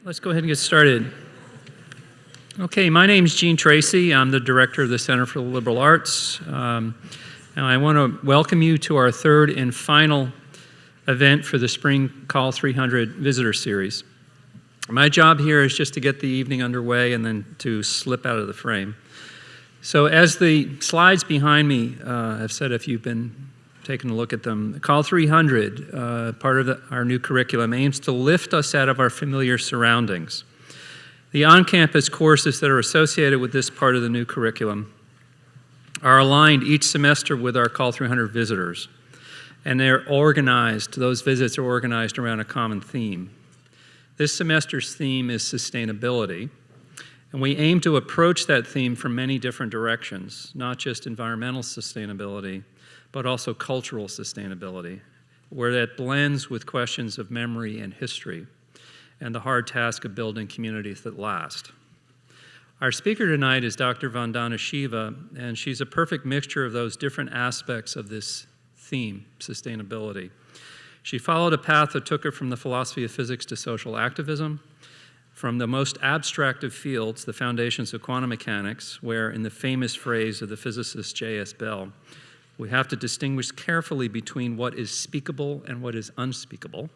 Let's go ahead and get started. Okay, my name is Gene Tracy. I'm the director of the Center for the Liberal Arts. And I want to welcome you to our third and final event for the Spring COLL 300 Visitor Series. My job here is just to get the evening underway and then to slip out of the frame. So as the slides behind me have said, if you've been taking a look at them, COLL 300, part of our new curriculum, aims to lift us out of our familiar surroundings. The on-campus courses that are associated with this part of the new curriculum are aligned each semester with our COLL 300 visitors, and they're organized, those visits are organized around a common theme. This semester's theme is sustainability, and we aim to approach that theme from many different directions, not just environmental sustainability, but also cultural sustainability, where that blends with questions of memory and history, and the hard task of building communities that last. Our speaker tonight is Dr. Vandana Shiva, and she's a perfect mixture of those different aspects of this theme, sustainability. She followed a path that took her from the philosophy of physics to social activism, from the most abstract of fields, the foundations of quantum mechanics, where, in the famous phrase of the physicist J.S. Bell, we have to distinguish carefully between what is speakable and what is unspeakable,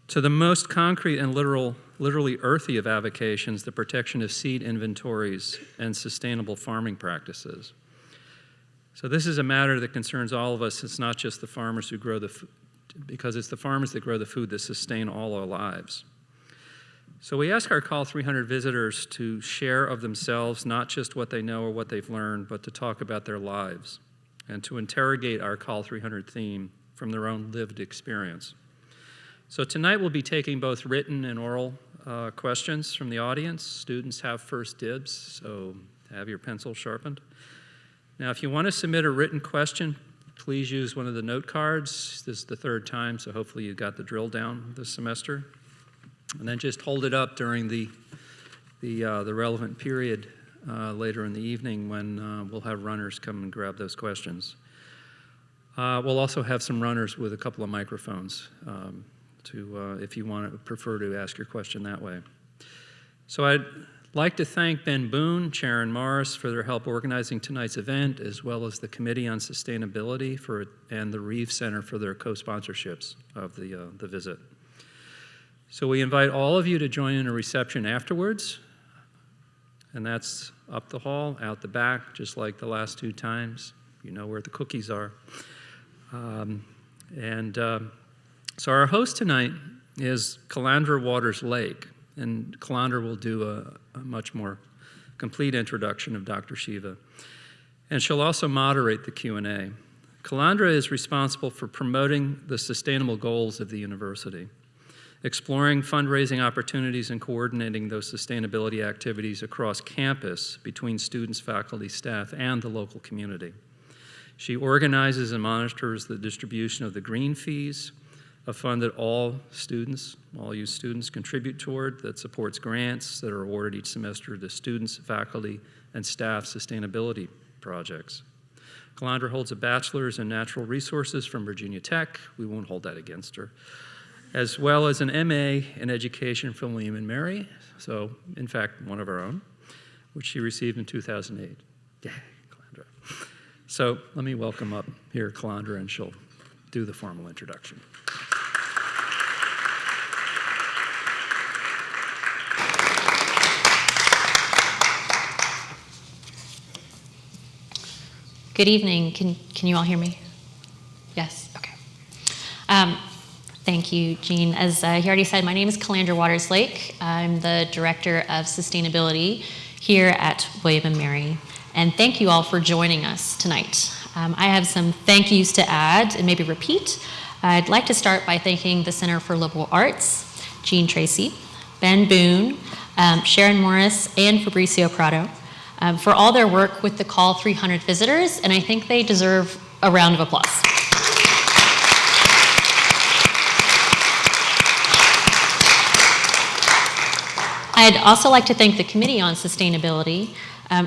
to the most concrete and literally earthy of avocations, the protection of seed inventories and sustainable farming practices. So this is a matter that concerns all of us. It's not just the farmers who grow the food, because it's the farmers that grow the food that sustain all our lives. So we ask our COLL 300 visitors to share of themselves, not just what they know or what they've learned, but to talk about their lives and to interrogate our COLL 300 theme from their own lived experience. So tonight we'll be taking both written and oral questions from the audience. Students have first dibs, so have your pencil sharpened. Now, if you want to submit a written question, please use one of the note cards. This is the third time, so hopefully you got the drill down this semester. And then just hold it up during the relevant period later in the evening when we'll have runners come and grab those questions. We'll also have some runners with a couple of microphones if you prefer to ask your question that way. So I'd like to thank Ben Boone, Sharon Morris for their help organizing tonight's event, as well as the Committee on Sustainability and the Reeve Center for their co-sponsorships of the visit. So we invite all of you to join in a reception afterwards, and that's up the hall, out the back, just like the last two times. You know where the cookies are. So our host tonight is Calandra Waters Lake, and Calandra will do a much more complete introduction of Dr. Shiva. And she'll also moderate the Q&A. Calandra is responsible for promoting the sustainable goals of the university, exploring fundraising opportunities and coordinating those sustainability activities across campus between students, faculty, staff, and the local community. She organizes and monitors the distribution of the green fees, a fund that all you students contribute toward, that supports grants that are awarded each semester to students, faculty, and staff sustainability projects. Calandra holds a bachelor's in natural resources from Virginia Tech. We won't hold that against her, as well as an MA in education from William & Mary, so in fact, one of our own, which she received in 2008. Yay, Calandra. So let me welcome up here Calandra, and she'll do the formal introduction. Good evening. Can you all hear me? Yes, okay. Thank you, Gene. As he already said, my name is Calandra Waters Lake. I'm the Director of Sustainability here at William & Mary. And thank you all for joining us tonight. I have some thank yous to add and maybe repeat. I'd like to start by thanking the Center for Liberal Arts, Gene Tracy, Ben Boone, Sharon Morris, and Fabricio Prado for all their work with the COLL 300 visitors, and I think they deserve a round of applause. I'd also like to thank the Committee on Sustainability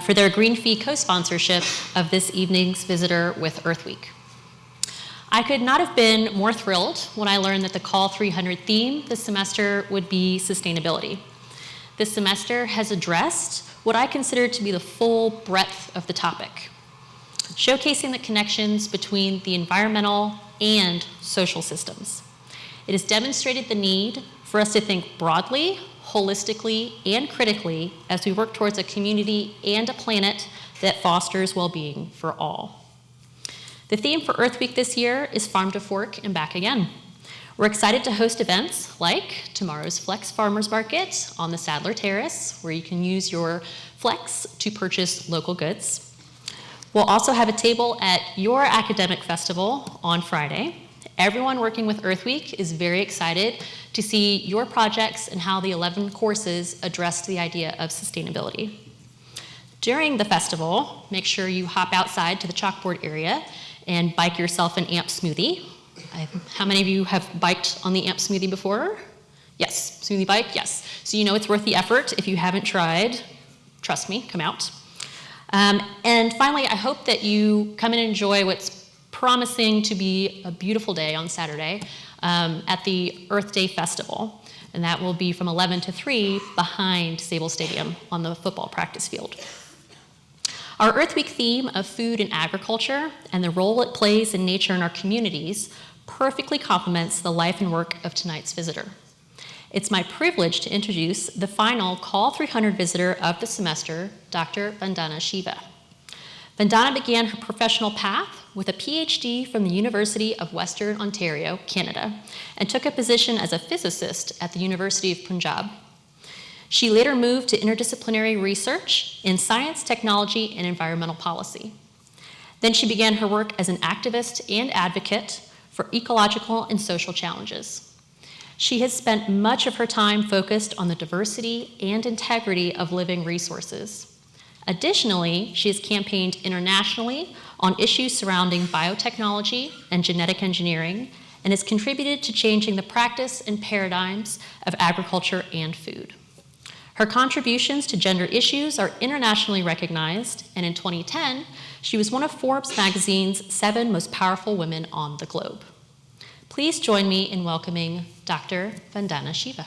for their Green Fee co-sponsorship of this evening's visitor with Earth Week. I could not have been more thrilled when I learned that the Call 300 theme this semester would be sustainability. This semester has addressed what I consider to be the full breadth of the topic, showcasing the connections between the environmental and social systems. It has demonstrated the need for us to think broadly, holistically, and critically as we work towards a community and a planet that fosters well-being for all. The theme for Earth Week this year is Farm to Fork and Back Again. We're excited to host events like tomorrow's Flex Farmers Market on the Sadler Terrace, where you can use your Flex to purchase local goods. We'll also have a table at your academic festival on Friday. Everyone working with Earth Week is very excited to see your projects and how the 11 courses address the idea of sustainability. During the festival, make sure you hop outside to the chalkboard area and bike yourself an AMP smoothie. How many of you have biked on the AMP smoothie before? Yes, smoothie bike, yes. So you know it's worth the effort. If you haven't tried, trust me, come out. And finally, I hope that you come and enjoy what's promising to be a beautiful day on Saturday at the Earth Day Festival. And that will be from 11 to 3 behind Sable Stadium on the football practice field. Our Earth Week theme of food and agriculture and the role it plays in nature and our communities perfectly complements the life and work of tonight's visitor. It's my privilege to introduce the final Call 300 visitor of the semester, Dr. Vandana Shiva. Vandana began her professional path with a Ph.D. from the University of Western Ontario, Canada, and took a position as a physicist at the University of Punjab. She later moved to interdisciplinary research in science, technology, and environmental policy. Then she began her work as an activist and advocate for ecological and social challenges. She has spent much of her time focused on the diversity and integrity of living resources. Additionally, she has campaigned internationally on issues surrounding biotechnology and genetic engineering, and has contributed to changing the practice and paradigms of agriculture and food. Her contributions to gender issues are internationally recognized, and in 2010, she was one of Forbes magazine's 7 most powerful women on the globe. Please join me in welcoming Dr. Vandana Shiva.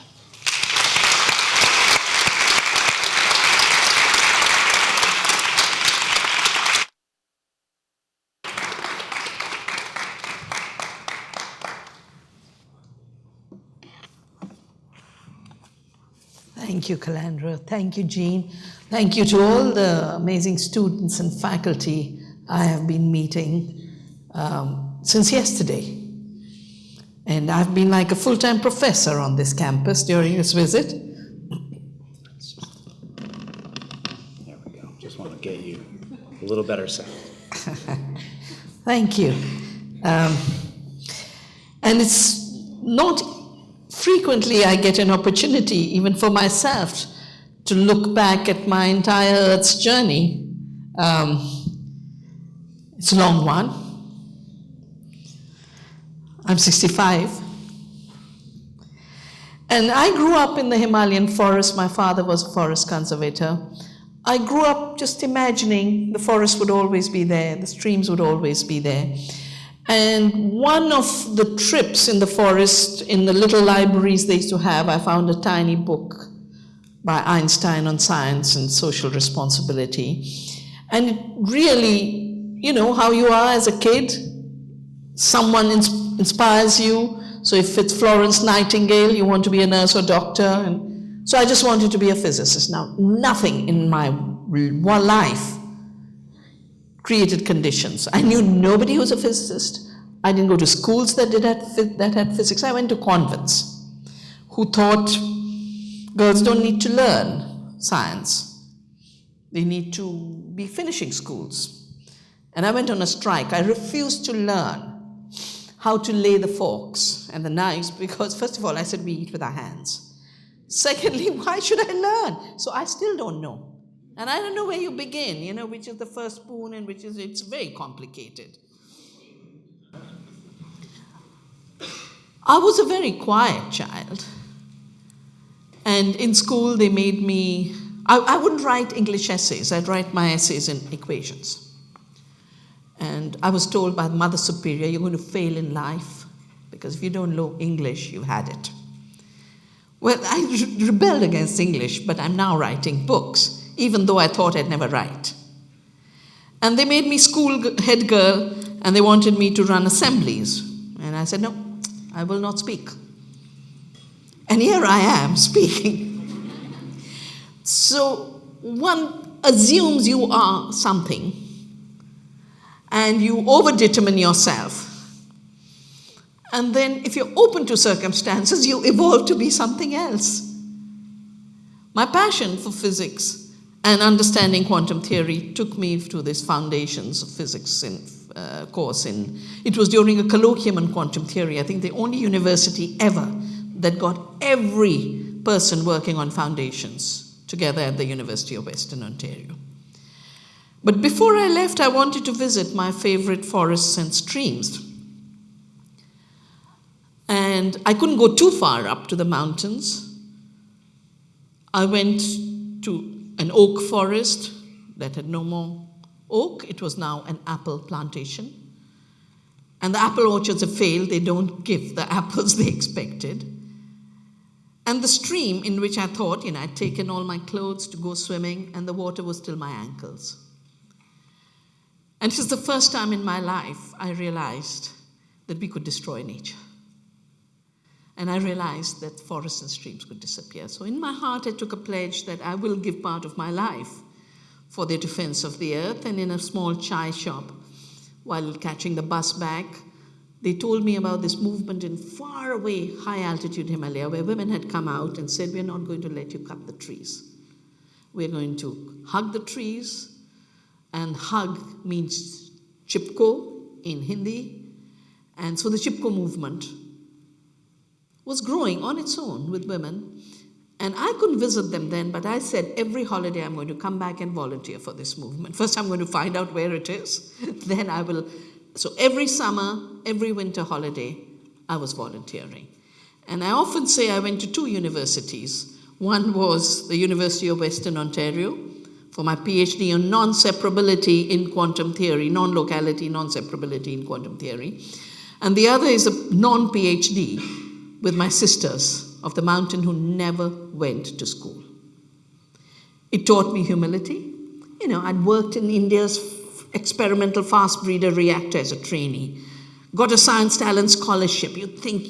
Thank you, Calandra. Thank you, Jean. Thank you to all the amazing students and faculty I have been meeting since yesterday. And I've been like a full-time professor on this campus during this visit. There we go. Just want to get you a little better sound. Thank you. And it's not frequently I get an opportunity, even for myself, to look back at my entire Earth's journey. It's a long one. I'm 65. And I grew up in the Himalayan forest. My father was a forest conservator. I grew up just imagining the forest would always be there, the streams would always be there. And one of the trips in the forest, in the little libraries they used to have, I found a tiny book by Einstein on science and social responsibility. And it really, you know, how you are as a kid, someone inspires you. So if it's Florence Nightingale, you want to be a nurse or doctor. And so I just wanted to be a physicist. Now, nothing in my life created conditions. I knew nobody who was a physicist. I didn't go to schools that had physics. I went to convents who thought girls don't need to learn science. They need to be finishing schools. And I went on a strike. I refused to learn how to lay the forks and the knives because, first of all, I said we eat with our hands. Secondly, why should I learn? So I still don't know. And I don't know where you begin, you know, which is the first spoon and which is, it's very complicated. I was a very quiet child. And in school they made me, I wouldn't write English essays, I'd write my essays in equations. And I was told by the Mother Superior, you're going to fail in life, because if you don't know English, you've had it. Well, I rebelled against English, but I'm now writing books, even though I thought I'd never write. And they made me school head girl, and they wanted me to run assemblies. And I said, no, I will not speak. And here I am speaking. So one assumes you are something, and you over-determine yourself. And then if you're open to circumstances, you evolve to be something else. My passion for physics and understanding quantum theory took me to this Foundations of Physics course. It was during a colloquium on quantum theory. I think the only university ever that got every person working on foundations together at the University of Western Ontario. But before I left, I wanted to visit my favorite forests and streams. And I couldn't go too far up to the mountains. I went to an oak forest that had no more oak. It was now an apple plantation. And the apple orchards have failed. They don't give the apples they expected. And the stream in which I thought, I'd taken all my clothes to go swimming, and the water was till my ankles. And it was the first time in my life I realized that we could destroy nature. And I realized that forests and streams could disappear. So in my heart, I took a pledge that I will give part of my life for the defense of the earth. And in a small chai shop, while catching the bus back, they told me about this movement in far away, high-altitude Himalaya, where women had come out and said, we're not going to let you cut the trees. We're going to hug the trees. And hug means chipko in Hindi. And so the chipko movement was growing on its own with women. And I couldn't visit them then, but I said, every holiday I'm going to come back and volunteer for this movement. First, I'm going to find out where it is. Then I will. So every summer, every winter holiday, I was volunteering. And I often say I went to 2 universities. One was the University of Western Ontario for my Ph.D. on non-separability in quantum theory, non-locality, non-separability in quantum theory. And the other is a non-Ph.D. with my sisters of the mountain who never went to school. It taught me humility. I'd worked in India's experimental fast breeder reactor as a trainee, got a science talent scholarship. You'd think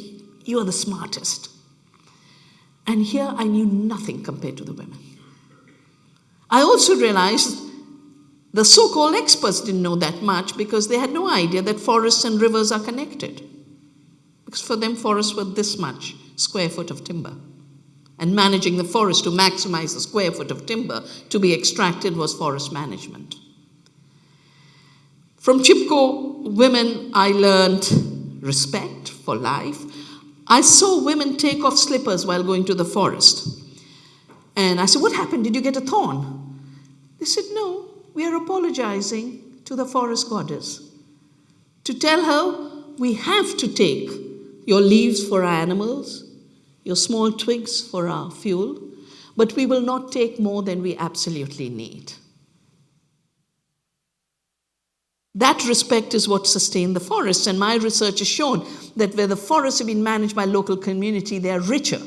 you are the smartest. And here I knew nothing compared to the women. I also realized the so-called experts didn't know that much because they had no idea that forests and rivers are connected. Because for them, forests were this much square foot of timber. And managing the forest to maximize the square foot of timber to be extracted was forest management. From Chipko women, I learned respect for life. I saw women take off slippers while going to the forest. And I said, what happened? Did you get a thorn? They said, no, we are apologizing to the forest goddess to tell her we have to take your leaves for our animals, your small twigs for our fuel, but we will not take more than we absolutely need. That respect is what sustained the forests, and my research has shown that where the forests have been managed by local community, they are richer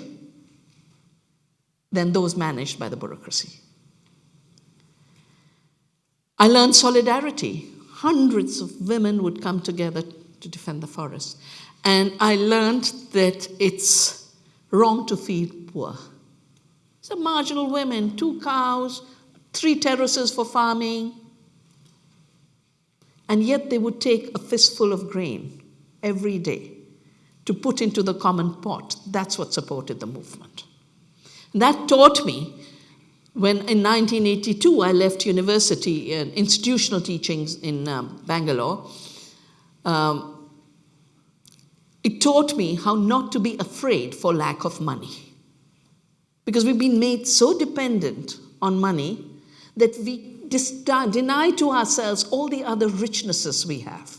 than those managed by the bureaucracy. I learned solidarity. Hundreds of women would come together to defend the forest. And I learned that it's wrong to feed poor. It's a marginal women, 2 cows, 3 terraces for farming. And yet they would take a fistful of grain every day to put into the common pot. That's what supported the movement. And that taught me, when in 1982 I left university, institutional teachings in Bangalore, it taught me how not to be afraid for lack of money. Because we've been made so dependent on money that we deny to ourselves all the other richnesses we have.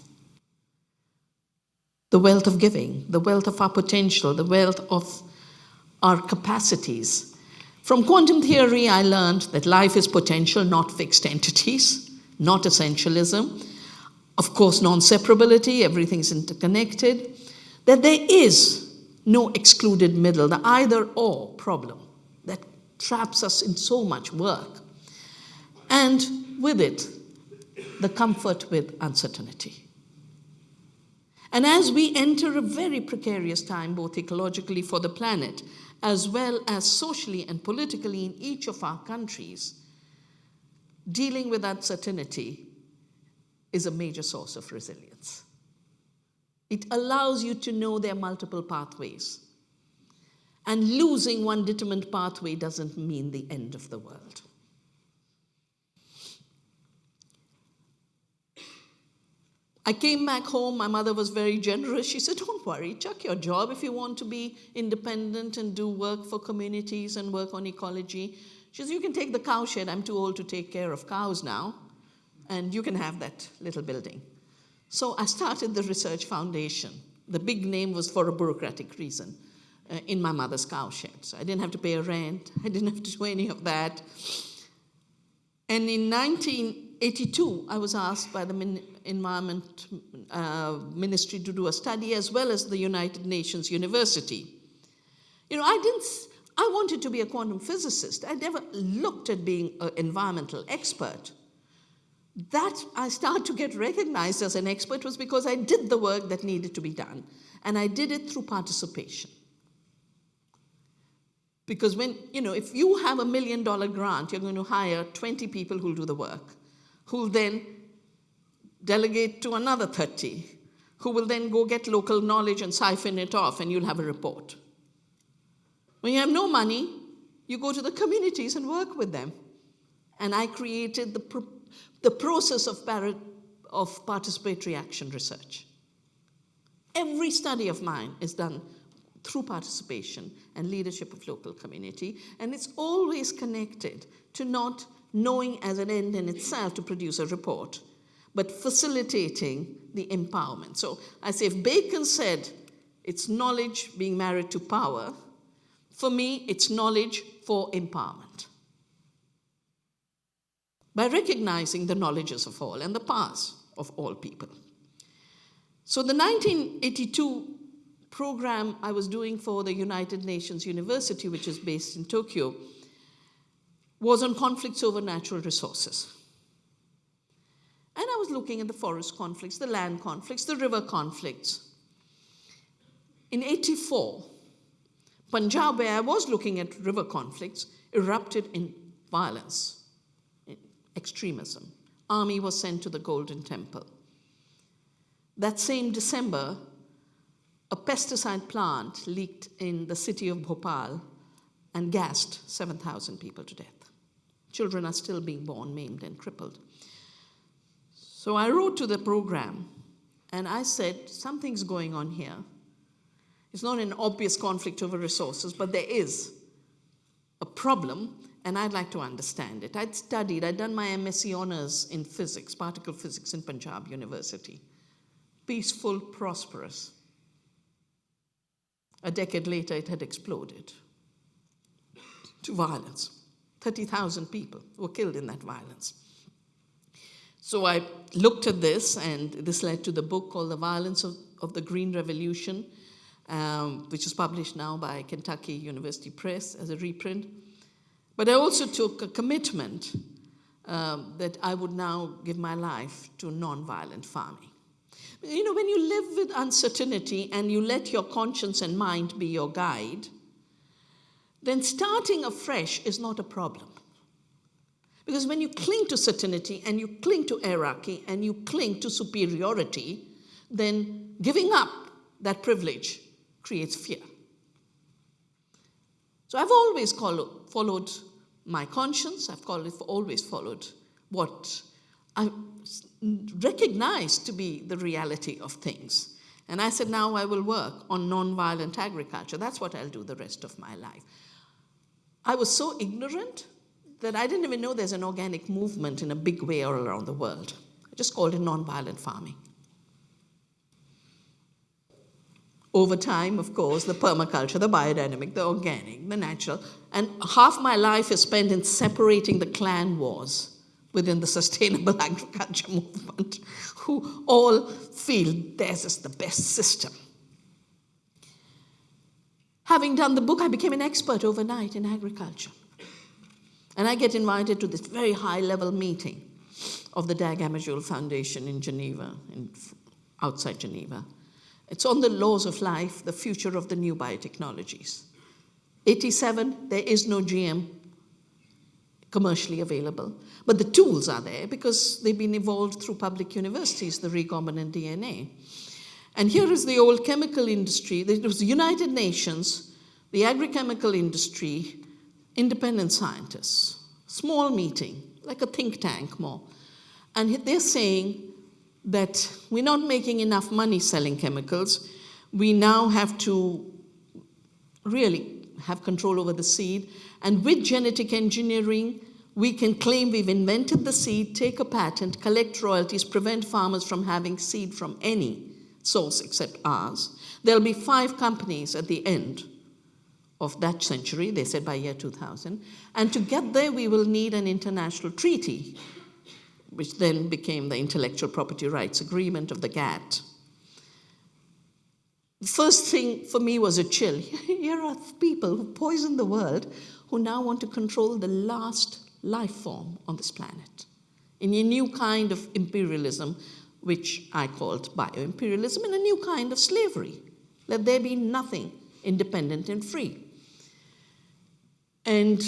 The wealth of giving, the wealth of our potential, the wealth of our capacities. From quantum theory, I learned that life is potential, not fixed entities, not essentialism. of course, non-separability, everything's interconnected, that there is no excluded middle, the either-or problem that traps us in so much work, and with it, the comfort with uncertainty. And as we enter a very precarious time, both ecologically for the planet, as well as socially and politically in each of our countries, dealing with uncertainty is a major source of resilience. It allows you to know there are multiple pathways. And losing one determined pathway doesn't mean the end of the world. I came back home, my mother was very generous. She said, don't worry, chuck your job if you want to be independent and do work for communities and work on ecology. She said, you can take the cow shed, I'm too old to take care of cows now, and you can have that little building. So I started the Research Foundation. The big name was for a bureaucratic reason, in my mother's cow shed. So I didn't have to pay a rent, I didn't have to do any of that. And in 1982, I was asked by the Environment Ministry to do a study, as well as the United Nations University. You know, I wanted to be a quantum physicist. I never looked at being an environmental expert. That I started to get recognized as an expert was because I did the work that needed to be done, and I did it through participation. Because when, you know, if you have $1 million grant, you're going to hire 20 people who'll do the work, who'll then delegate to another 30, who will then go get local knowledge and siphon it off, and you'll have a report. When you have no money, you go to the communities and work with them. And I created the process of participatory action research. Every study of mine is done through participation and leadership of local community, and it's always connected to not knowing as an end in itself to produce a report, but facilitating the empowerment. So I say, if Bacon said it's knowledge being married to power, for me, it's knowledge for empowerment. By recognizing the knowledges of all and the powers of all people. So the 1982 program I was doing for the United Nations University, which is based in Tokyo, was on conflicts over natural resources. And I was looking at the forest conflicts, the land conflicts, the river conflicts. In '84, Punjab, where I was looking at river conflicts, erupted in violence, in extremism. Army was sent to the Golden Temple. That same December, a pesticide plant leaked in the city of Bhopal and gassed 7,000 people to death. Children are still being born maimed and crippled. So I wrote to the program and I said, something's going on here. It's not an obvious conflict over resources, but there is a problem, and I'd like to understand it. I'd done my MSc honors in physics, particle physics in Punjab University. Peaceful, prosperous. A decade later, it had exploded to violence. 30,000 people were killed in that violence. So I looked at this, and this led to the book called The Violence of the Green Revolution, which is published now by Kentucky University Press as a reprint. But I also took a commitment that I would now give my life to nonviolent farming. You know, when you live with uncertainty and you let your conscience and mind be your guide, then starting afresh is not a problem. Because when you cling to certainty and you cling to hierarchy and you cling to superiority, then giving up that privilege creates fear. So I've always followed my conscience. I've always followed what I recognized to be the reality of things. And I said, now I will work on nonviolent agriculture. That's what I'll do the rest of my life. I was so ignorant that I didn't even know there's an organic movement in a big way all around the world. I just called it nonviolent farming. Over time, of course, the permaculture, the biodynamic, the organic, the natural, and half my life is spent in separating the clan wars within the sustainable agriculture movement who all feel theirs is the best system. Having done the book, I became an expert overnight in agriculture. And I get invited to this very high-level meeting of the Dag Hammarskjöld Foundation in Geneva, outside Geneva. It's on the laws of life, the future of the new biotechnologies. 87, there is no GM commercially available, but the tools are there because they've been evolved through public universities, the recombinant DNA. And here is the old chemical industry. It was the United Nations, the agrichemical industry, independent scientists, small meeting, like a think tank more. And they're saying that we're not making enough money selling chemicals. We now have to really have control over the seed. And with genetic engineering, we can claim we've invented the seed, take a patent, collect royalties, prevent farmers from having seed from any source except ours. There'll be 5 companies at the end of that century, they said by year 2000. And to get there, we will need an international treaty, which then became the Intellectual Property Rights Agreement of the GATT. The first thing for me was a chill. Here are people who poison the world who now want to control the last life form on this planet in a new kind of imperialism, which I called bioimperialism, and a new kind of slavery. Let there be nothing independent and free. And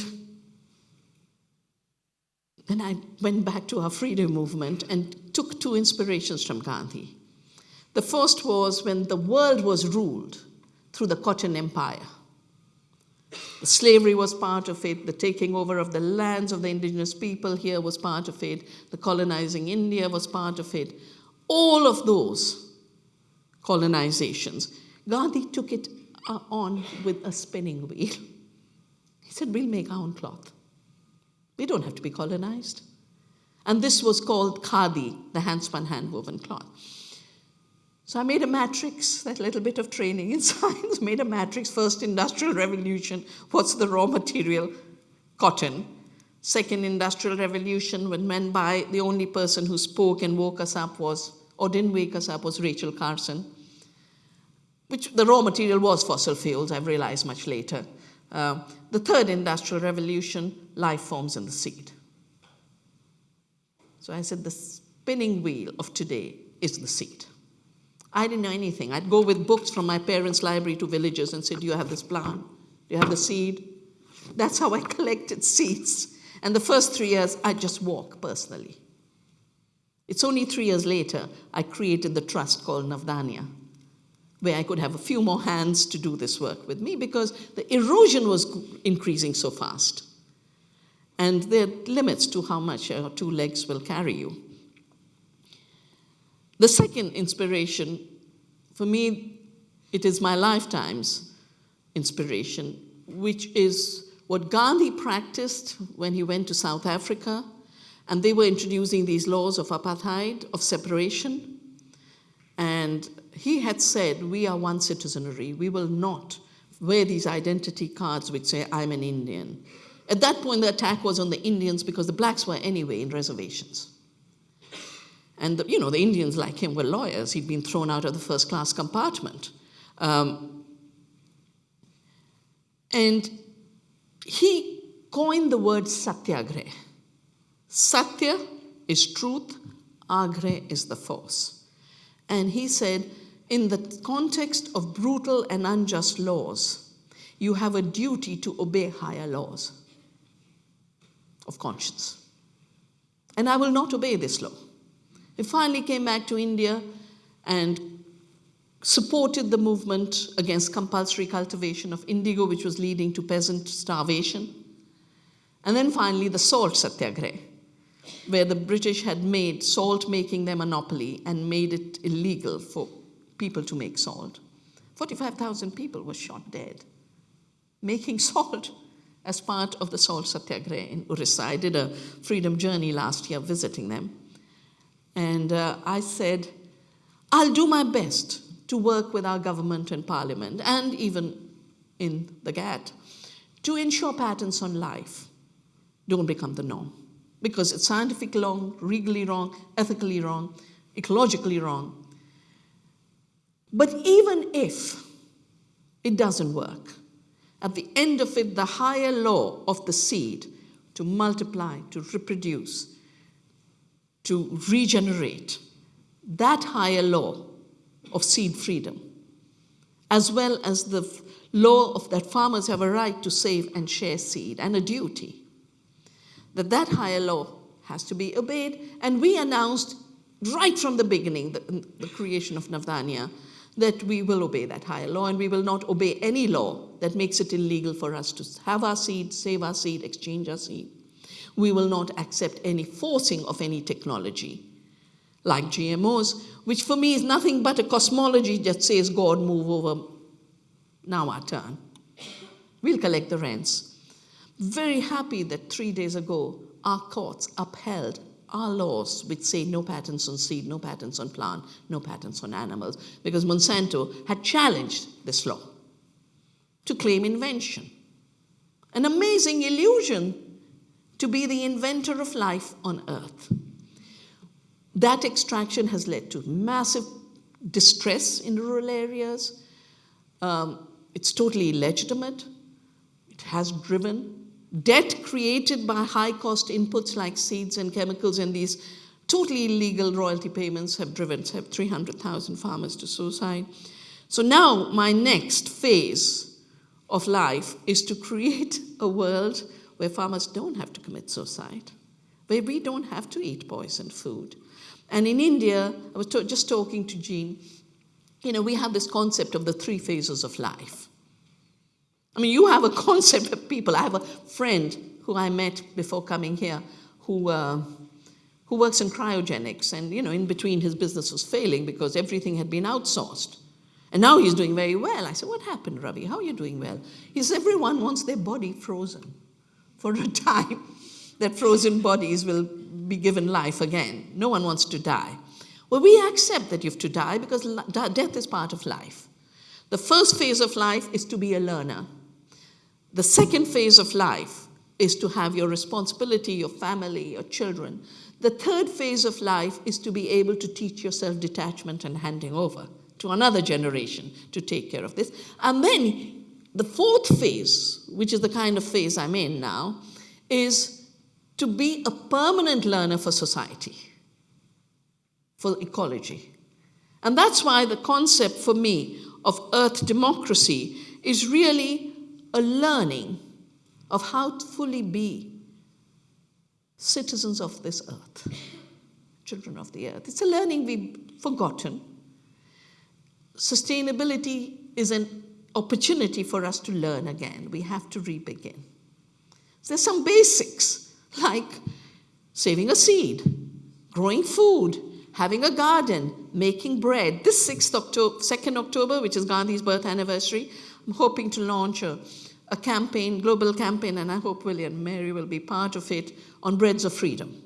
then I went back to our freedom movement and took 2 inspirations from Gandhi. The first was when the world was ruled through the Cotton Empire. The slavery was part of it, the taking over of the lands of the indigenous people here was part of it, the colonizing India was part of it. All of those colonizations, Gandhi took it on with a spinning wheel. He said, we'll make our own cloth. We don't have to be colonized. And this was called khadi, the hand-spun, hand-woven cloth. So I made a matrix, that little bit of training in science, made a matrix. First industrial revolution, what's the raw material? Cotton. Second industrial revolution, when men by, the only person who spoke and woke us up was, or didn't wake us up, was Rachel Carson, which the raw material was fossil fuels, I've realized much later. The third industrial revolution, life forms in the seed. So I said the spinning wheel of today is the seed. I didn't know anything. I'd go with books from my parents' library to villages and say, do you have this plant? Do you have the seed? That's how I collected seeds. And the first 3 years, I'd just walk personally. It's only 3 years later, I created the trust called Navdanya, where I could have a few more hands to do this work with me because the erosion was increasing so fast. And there are limits to how much 2 legs will carry you. The second inspiration, for me, it is my lifetime's inspiration, which is what Gandhi practiced when he went to South Africa, and they were introducing these laws of apartheid, of separation. And he had said, we are one citizenry. We will not wear these identity cards which say, I'm an Indian. At that point, the attack was on the Indians because the blacks were anyway in reservations. And the Indians like him were lawyers. He'd been thrown out of the first-class compartment. And he coined the word satyagrah. Satya is truth, agrah is the force. And he said, in the context of brutal and unjust laws, you have a duty to obey higher laws of conscience. And I will not obey this law. He finally came back to India and supported the movement against compulsory cultivation of indigo, which was leading to peasant starvation. And then finally, the salt satyagrah, where the British had made salt making their monopoly and made it illegal for people to make salt. 45,000 people were shot dead making salt as part of the salt satyagrah in Orissa. I did a freedom journey last year visiting them. And I said, I'll do my best to work with our government and parliament, and even in the GATT, to ensure patents on life don't become the norm. because it's scientifically wrong, legally wrong, ethically wrong, ecologically wrong. But even if it doesn't work, at the end of it, the higher law of the seed to multiply, to reproduce, to regenerate, that higher law of seed freedom, as well as the law of that farmers have a right to save and share seed and a duty, that higher law has to be obeyed. And we announced right from the beginning, the creation of Navdanya, that we will obey that higher law, and we will not obey any law that makes it illegal for us to have our seed, save our seed, exchange our seed. We will not accept any forcing of any technology, like GMOs, which for me is nothing but a cosmology that says, God, move over, now our turn. We'll collect the rents. Very happy that 3 days ago, our courts upheld our laws which say no patents on seed, no patents on plant, no patents on animals, because Monsanto had challenged this law to claim invention. An amazing illusion to be the inventor of life on Earth. That extraction has led to massive distress in rural areas. It's totally illegitimate. It has driven debt created by high-cost inputs like seeds and chemicals, and these totally illegal royalty payments have driven 300,000 farmers to suicide. So now my next phase of life is to create a world where farmers don't have to commit suicide, where we don't have to eat poisoned food. And in India, I was just talking to Jean, we have this concept of the 3 phases of life. I mean, you have a concept of people. I have a friend who I met before coming here who works in cryogenics, and, in between his business was failing because everything had been outsourced. And now he's doing very well. I said, what happened, Ravi? How are you doing well? He says, everyone wants their body frozen for a time that frozen bodies will be given life again. No one wants to die. Well, we accept that you have to die because death is part of life. The first phase of life is to be a learner. The second phase of life is to have your responsibility, your family, your children. The third phase of life is to be able to teach yourself detachment and handing over to another generation to take care of this. And then the fourth phase, which is the kind of phase I'm in now, is to be a permanent learner for society, for ecology. And that's why the concept for me of earth democracy is really a learning of how to fully be citizens of this earth, children of the earth. It's a learning we've forgotten. Sustainability is an opportunity for us to learn again. We have to re-begin. There's some basics like saving a seed, growing food, having a garden, making bread. This 2nd October, which is Gandhi's birth anniversary, I'm hoping to launch a campaign, global campaign, and I hope William and Mary will be part of it, on breads of freedom.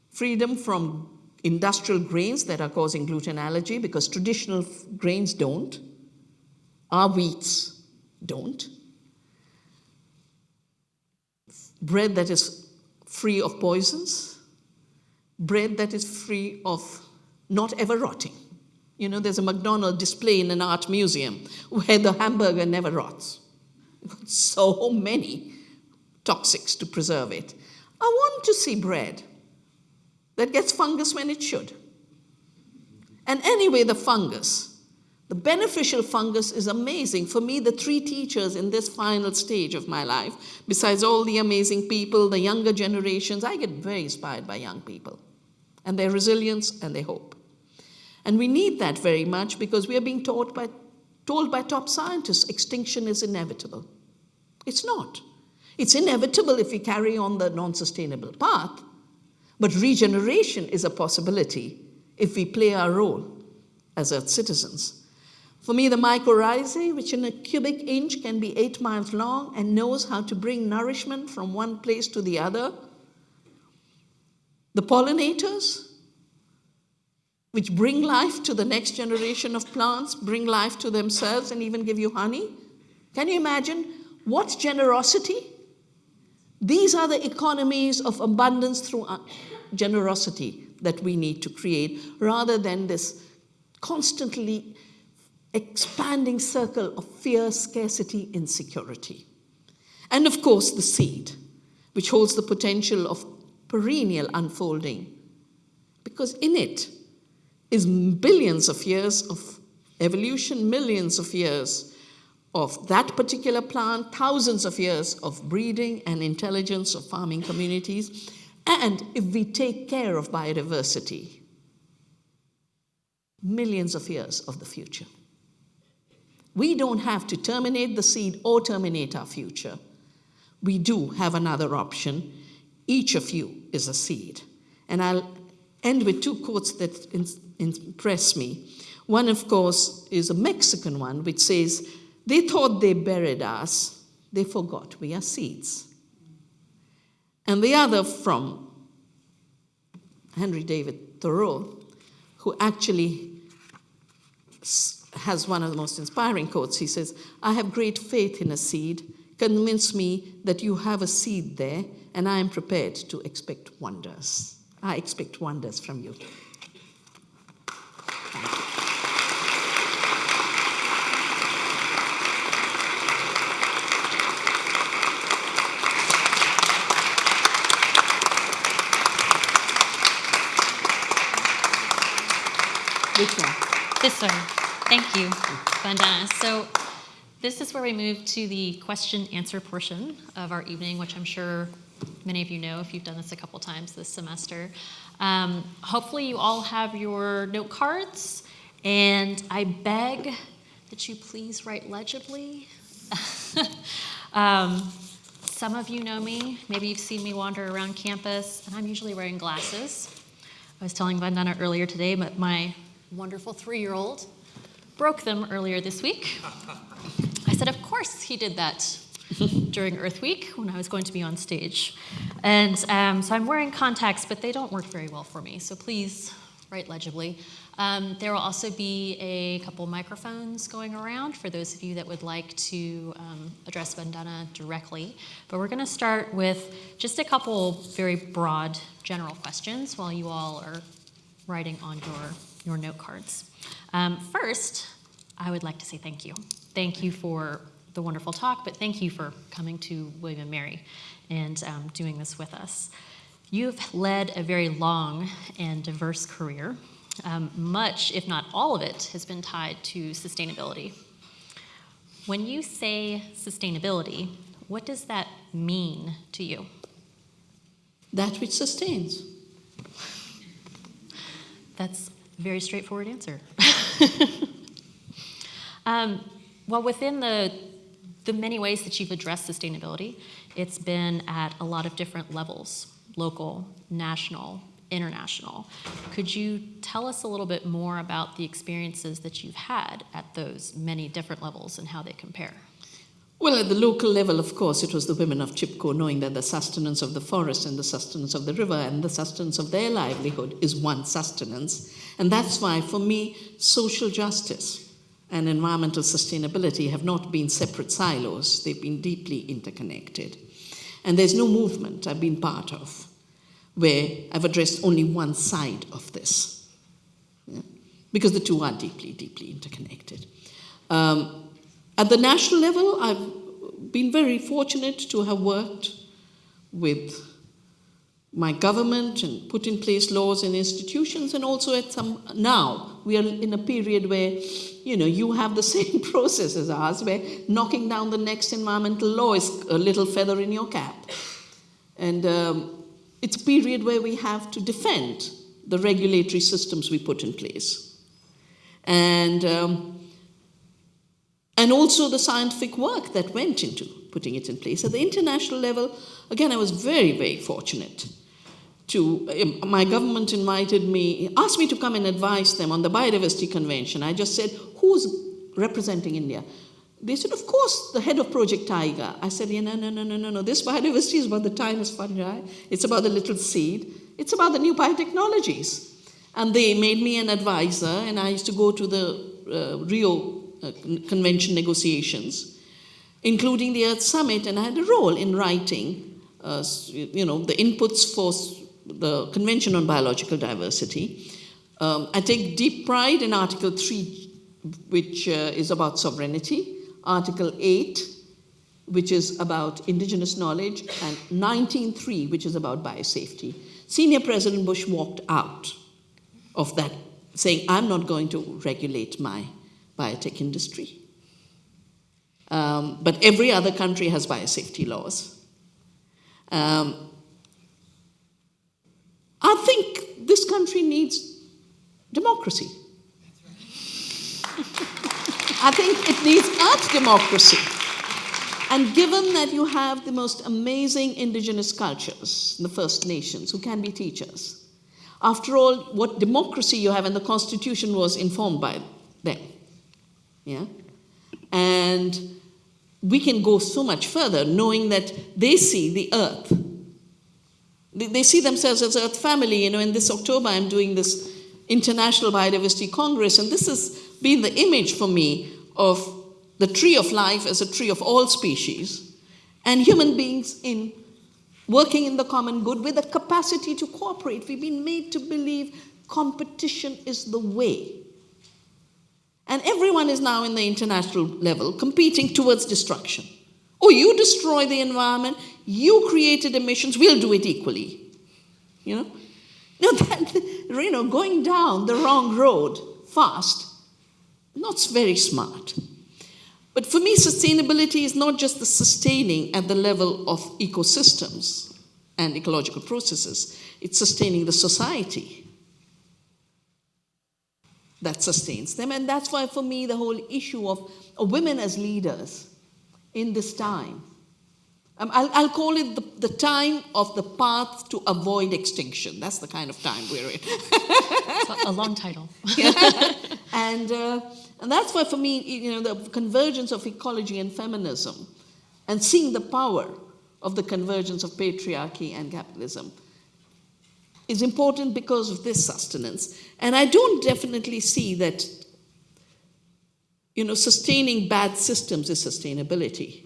Freedom from industrial grains that are causing gluten allergy, because traditional grains don't. Our wheats don't. Bread that is free of poisons. Bread that is free of not ever rotting. There's a McDonald's display in an art museum where the hamburger never rots. So many toxics to preserve it. I want to see bread that gets fungus when it should. And anyway, the fungus, the beneficial fungus is amazing. For me, the 3 teachers in this final stage of my life, besides all the amazing people, the younger generations, I get very inspired by young people and their resilience and their hope. And we need that very much because we are being told by top scientists extinction is inevitable. It's not. It's inevitable if we carry on the non-sustainable path, but regeneration is a possibility if we play our role as Earth citizens. For me, the mycorrhizae, which in a cubic inch can be 8 miles long and knows how to bring nourishment from one place to the other. The pollinators, which bring life to the next generation of plants, bring life to themselves, and even give you honey. Can you imagine what generosity These are the economies of abundance through generosity that we need to create, rather than this constantly expanding circle of fear, scarcity, insecurity. And of course, the seed, which holds the potential of perennial unfolding, because in it is billions of years of evolution, millions of years of that particular plant, thousands of years of breeding and intelligence of farming communities, and if we take care of biodiversity, millions of years of the future. We don't have to terminate the seed or terminate our future. We do have another option. Each of you is a seed. And I'll end with two quotes that impress me. One, of course, is a Mexican one, which says, "They thought they buried us, they forgot we are seeds." And the other from Henry David Thoreau, who actually has one of the most inspiring quotes. He says, "I have great faith in a seed. Convince me that you have a seed there, and I am prepared to expect wonders." I expect wonders from you. Which one? This one. Thank you, Vandana. So this is where we move to the question-answer portion of our evening, which I'm sure many of you know if you've done this a couple times this semester. Hopefully you all have your note cards, and I beg that you please write legibly. Some of you know me. Maybe you've seen me wander around campus, and I'm usually wearing glasses. I was telling Vandana earlier today, but my wonderful 3-year-old broke them earlier this week. I said, of course he did that during Earth Week when I was going to be on stage. And so I'm wearing contacts, but they don't work very well for me, so please write legibly. There will also be a couple microphones going around for those of you that would like to address Vandana directly. But we're going to start with just a couple very broad general questions while you all are writing on your note cards. First, I would like to say thank you. Thank you for the wonderful talk, but thank you for coming to William & Mary and doing this with us. You've led a very long and diverse career. Much, if not all of it, has been tied to sustainability. When you say sustainability, what does that mean to you? That which sustains. That's a very straightforward answer. Well, within the many ways that you've addressed sustainability, it's been at a lot of different levels, local, national, international. Could you tell us a little bit more about the experiences that you've had at those many different levels and how they compare? Well, at the local level, of course, it was the women of Chipko knowing that the sustenance of the forest and the sustenance of the river and the sustenance of their livelihood is one sustenance. And that's why, for me, social justice and environmental sustainability have not been separate silos. They've been deeply interconnected. And there's no movement I've been part of where I've addressed only one side of this, because the two are deeply, deeply interconnected. At the national level, I've been very fortunate to have worked with my government and put in place laws and institutions, and also at some, now we are in a period where, you have the same process as ours, where knocking down the next environmental law is a little feather in your cap. And it's a period where we have to defend the regulatory systems we put in place. And also the scientific work that went into putting it in place. At the international level, again, I was very, very fortunate to, my government asked me to come and advise them on the Biodiversity Convention. I just said, who's representing India? They said, of course, the head of Project Tiger. I said, no. This biodiversity is about the tiniest fungi. It's about the little seed. It's about the new biotechnologies. And they made me an advisor, and I used to go to the Rio Convention negotiations, including the Earth Summit, and I had a role in writing the inputs for the Convention on Biological Diversity. I take deep pride in Article 3, which is about sovereignty, Article 8, which is about indigenous knowledge, and 19.3, which is about biosafety. Senior President Bush walked out of that, saying, I'm not going to regulate my biotech industry. But every other country has biosafety laws. I think this country needs democracy. I think it needs earth democracy. And given that you have the most amazing indigenous cultures, the First Nations, who can be teachers, after all, what democracy you have in the Constitution was informed by them. Yeah? And we can go so much further, knowing that they see the earth. They see themselves as Earth family. In this October, I'm doing this International Biodiversity Congress, and this has been the image for me of the tree of life as a tree of all species, and human beings working in the common good with the capacity to cooperate. We've been made to believe competition is the way. And everyone is now in the international level competing towards destruction. Oh, you destroy the environment, you created emissions, we'll do it equally. Going down the wrong road fast, not very smart. But for me, sustainability is not just the sustaining at the level of ecosystems and ecological processes. It's sustaining the society that sustains them. And that's why, for me, the whole issue of women as leaders in this time, I'll call it the time of the path to avoid extinction. That's the kind of time we're in. It's a long title. And that's why, for me, the convergence of ecology and feminism, and seeing the power of the convergence of patriarchy and capitalism, is important because of this sustenance. And I don't definitely see that, sustaining bad systems is sustainability.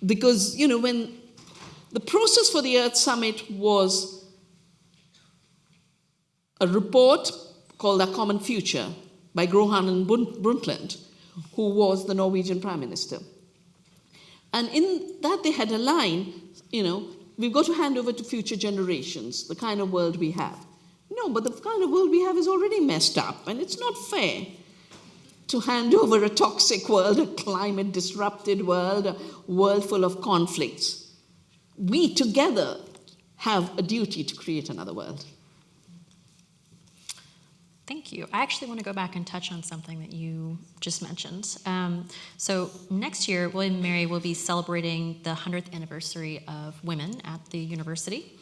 Because, when the process for the Earth Summit was a report called Our Common Future by Gro Harlem Brundtland, who was the Norwegian Prime Minister. And in that they had a line, we've got to hand over to future generations the kind of world we have. No, but the kind of world we have is already messed up, and it's not fair to hand over a toxic world, a climate-disrupted world, a world full of conflicts. We together have a duty to create another world. Thank you. I actually want to go back and touch on something that you just mentioned. So next year, William & Mary will be celebrating the 100th anniversary of women at the university.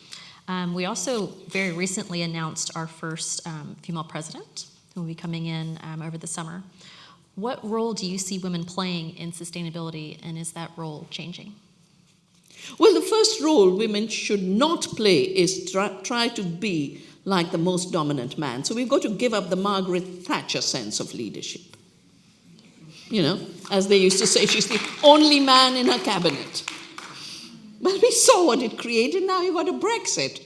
We also very recently announced our first female president, who will be coming in over the summer. What role do you see women playing in sustainability, and is that role changing? Well, the first role women should not play is try to be like the most dominant man. So we've got to give up the Margaret Thatcher sense of leadership. As they used to say, she's the only man in her cabinet. But we saw what it created. Now you've got a Brexit.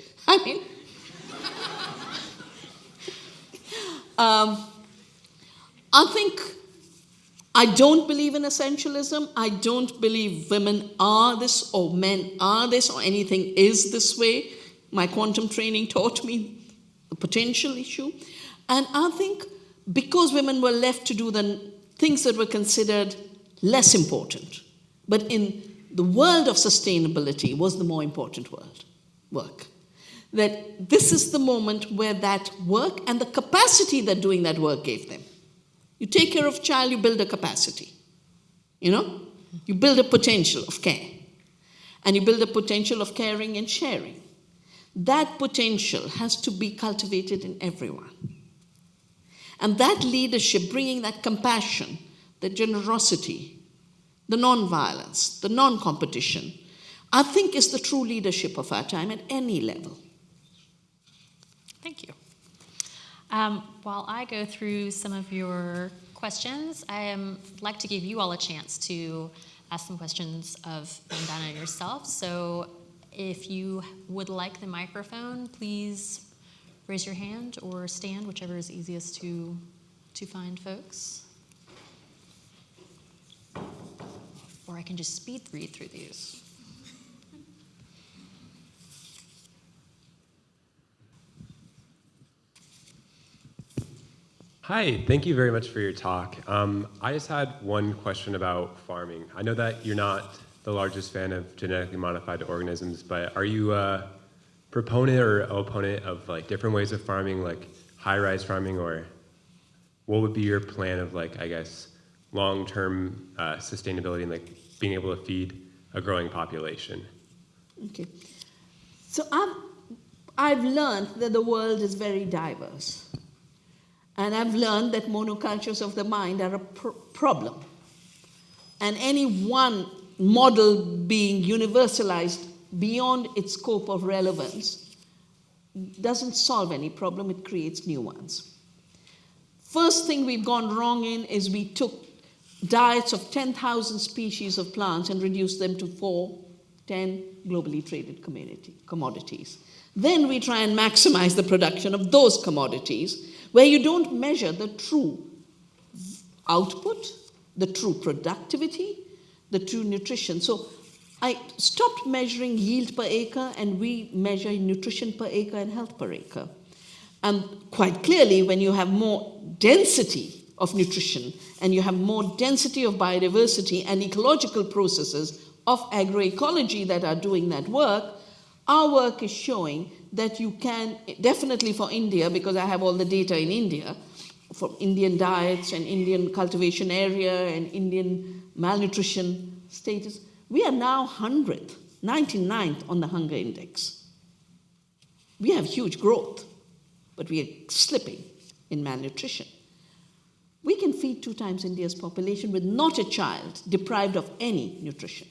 I don't believe in essentialism. I don't believe women are this or men are this or anything is this way. My quantum training taught me the potential issue. And I think because women were left to do the things that were considered less important, but in the world of sustainability was the more important work. That this is the moment where that work and the capacity that doing that work gave them. You take care of a child, you build a capacity. You build a potential of care. And you build a potential of caring and sharing. That potential has to be cultivated in everyone. And that leadership, bringing that compassion, the generosity, the non-violence, the non-competition, I think is the true leadership of our time at any level. Thank you. While I go through some of your questions, I'd like to give you all a chance to ask some questions of Vandana yourself. So If you would like the microphone, please raise your hand or stand, whichever is easiest to find folks. Or I can just speed read through these. Hi, thank you very much for your talk. I just had one question about farming. I know that you're not the largest fan of genetically modified organisms, but are you a proponent or opponent of like different ways of farming, like high-rise farming, or what would be your plan of like, I guess, long-term sustainability and like being able to feed a growing population? Okay. So I've learned that the world is very diverse. And I've learned that monocultures of the mind are a problem. And any one model being universalized beyond its scope of relevance doesn't solve any problem, it creates new ones. First thing we've gone wrong in is we took diets of 10,000 species of plants and reduced them to 10 globally traded commodities. Then we try and maximize the production of those commodities, where you don't measure the true output, the true productivity, the true nutrition. So I stopped measuring yield per acre, and we measure nutrition per acre and health per acre. And quite clearly, when you have more density of nutrition and you have more density of biodiversity and ecological processes of agroecology that are doing that work, our work is showing that you can, definitely for India, because I have all the data in India, from Indian diets and Indian cultivation area and Indian malnutrition status, we are now 100th, 99th on the hunger index. We have huge growth, but we are slipping in malnutrition. We can feed 2 times India's population with not a child deprived of any nutrition.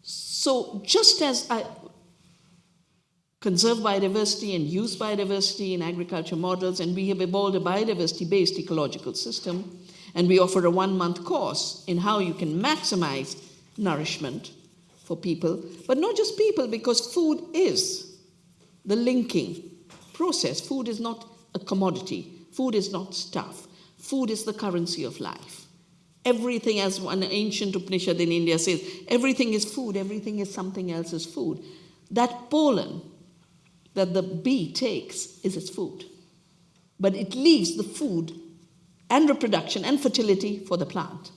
So just as I conserve biodiversity and use biodiversity in agriculture models, and we have evolved a biodiversity-based ecological system, and we offer a 1-month course in how you can maximize nourishment for people, but not just people, because food is the linking process. Food is not a commodity. Food is not stuff. Food is the currency of life. Everything, as one ancient Upanishad in India says, everything is food, everything is something else's food. That pollen that the bee takes is its food. But it leaves the food and reproduction and fertility for the plant.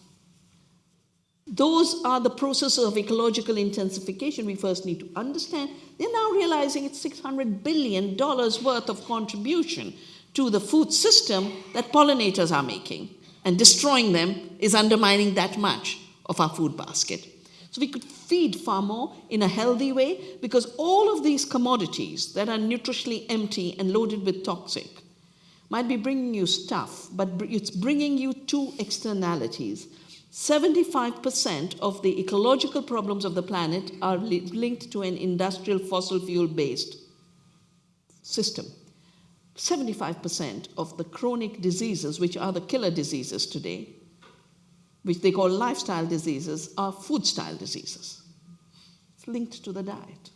Those are the processes of ecological intensification we first need to understand. They're now realizing it's $600 billion worth of contribution to the food system that pollinators are making. And destroying them is undermining that much of our food basket. So we could feed far more in a healthy way, because all of these commodities that are nutritionally empty and loaded with toxic might be bringing you stuff, but it's bringing you 2 externalities. 75% of the ecological problems of the planet are linked to an industrial fossil fuel-based system. 75% of the chronic diseases, which are the killer diseases today, which they call lifestyle diseases, are food-style diseases. It's linked to the diet.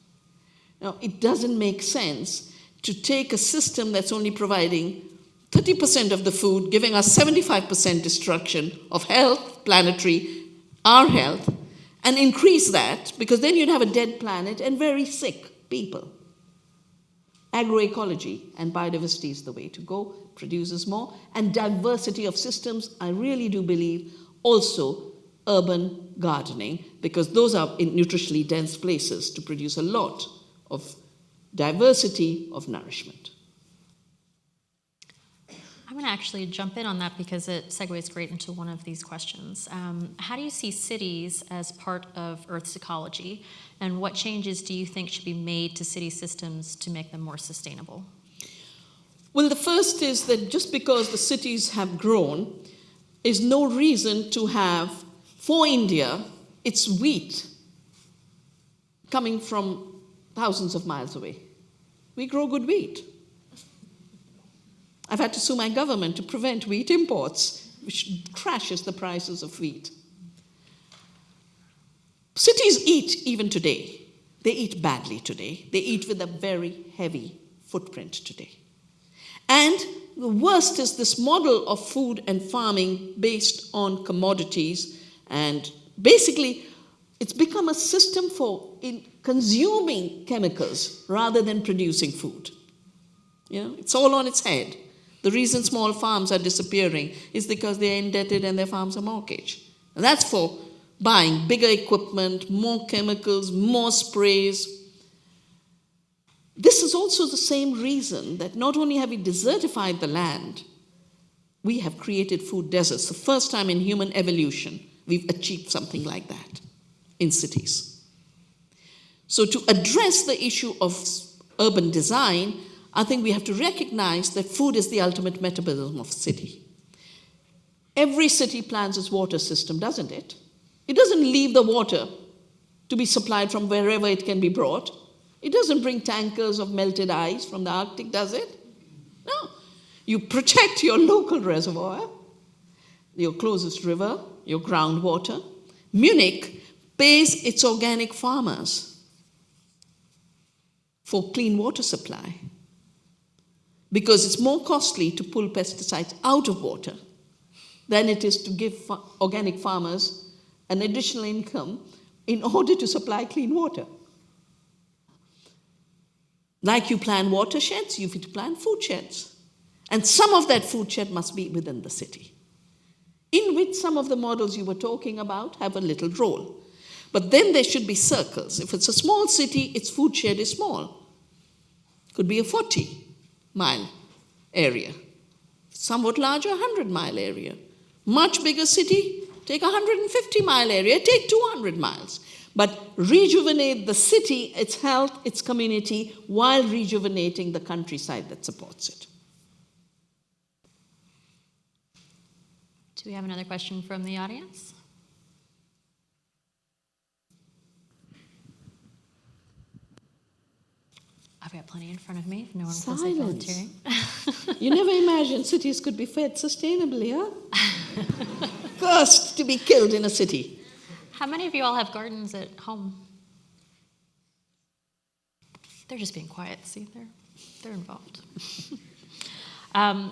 Now, it doesn't make sense to take a system that's only providing 30% of the food, giving us 75% destruction of health, planetary, our health, and increase that, because then you'd have a dead planet and very sick people. Agroecology and biodiversity is the way to go, produces more, and diversity of systems, I really do believe, also urban gardening, because those are in nutritionally dense places to produce a lot of diversity of nourishment. I'm going to actually jump in on that because it segues great into one of these questions. How do you see cities as part of Earth's ecology, and what changes do you think should be made to city systems to make them more sustainable? Well, the first is that just because the cities have grown is no reason to have, for India, its wheat coming from thousands of miles away. We grow good wheat. I've had to sue my government to prevent wheat imports, which crashes the prices of wheat. Cities eat even today. They eat badly today. They eat with a very heavy footprint today. And the worst is this model of food and farming based on commodities, and basically it's become a system for consuming chemicals rather than producing food. It's all on its head. The reason small farms are disappearing is because they're indebted and their farms are mortgaged. And that's for buying bigger equipment, more chemicals, more sprays. This is also the same reason that not only have we desertified the land, we have created food deserts. The first time in human evolution, we've achieved something like that in cities. So to address the issue of urban design, I think we have to recognize that food is the ultimate metabolism of a city. Every city plans its water system, doesn't it? It doesn't leave the water to be supplied from wherever it can be brought. It doesn't bring tankers of melted ice from the Arctic, does it? No. You protect your local reservoir, your closest river, your groundwater. Munich pays its organic farmers for clean water supply because it's more costly to pull pesticides out of water than it is to give organic farmers an additional income in order to supply clean water. Like you plan watersheds, you have to plan food sheds. And some of that food shed must be within the city, in which some of the models you were talking about have a little role. But then there should be circles. If it's a small city, its food shed is small. Could be a 40-mile area. Somewhat larger, 100-mile area. Much bigger city, take a 150-mile area, take 200 miles. But rejuvenate the city, its health, its community, while rejuvenating the countryside that supports it. Do we have another question from the audience? I've got plenty in front of me. No one feels like volunteering. You never imagined cities could be fed sustainably, huh? Cursed to be killed in a city. How many of you all have gardens at home? They're just being quiet. See, they're involved. I'm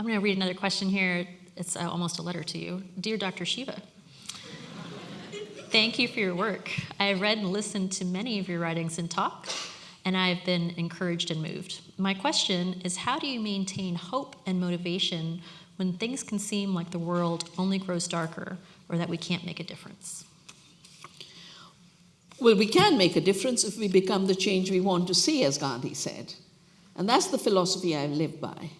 going to read another question here. It's almost a letter to you. Dear Dr. Shiva, thank you for your work. I have read and listened to many of your writings and talk, and I have been encouraged and moved. My question is, how do you maintain hope and motivation when things can seem like the world only grows darker or that we can't make a difference? Well, we can make a difference if we become the change we want to see, as Gandhi said. And that's the philosophy I live by.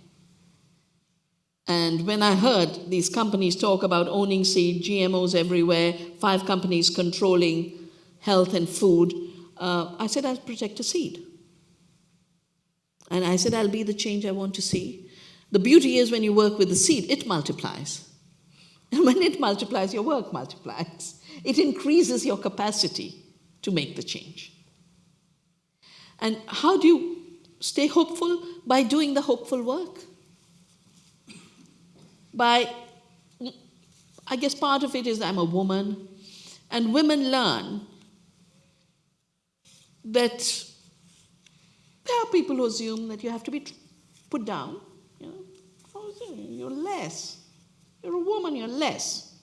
And when I heard these companies talk about owning seed, GMOs everywhere, 5 companies controlling health and food, I said I'll protect a seed. And I said I'll be the change I want to see. The beauty is when you work with the seed, it multiplies. And when it multiplies, your work multiplies. It increases your capacity to make the change. And how do you stay hopeful? By doing the hopeful work. I guess part of it is I'm a woman, and women learn that there are people who assume that you have to be put down. You're less. You're a woman, you're less.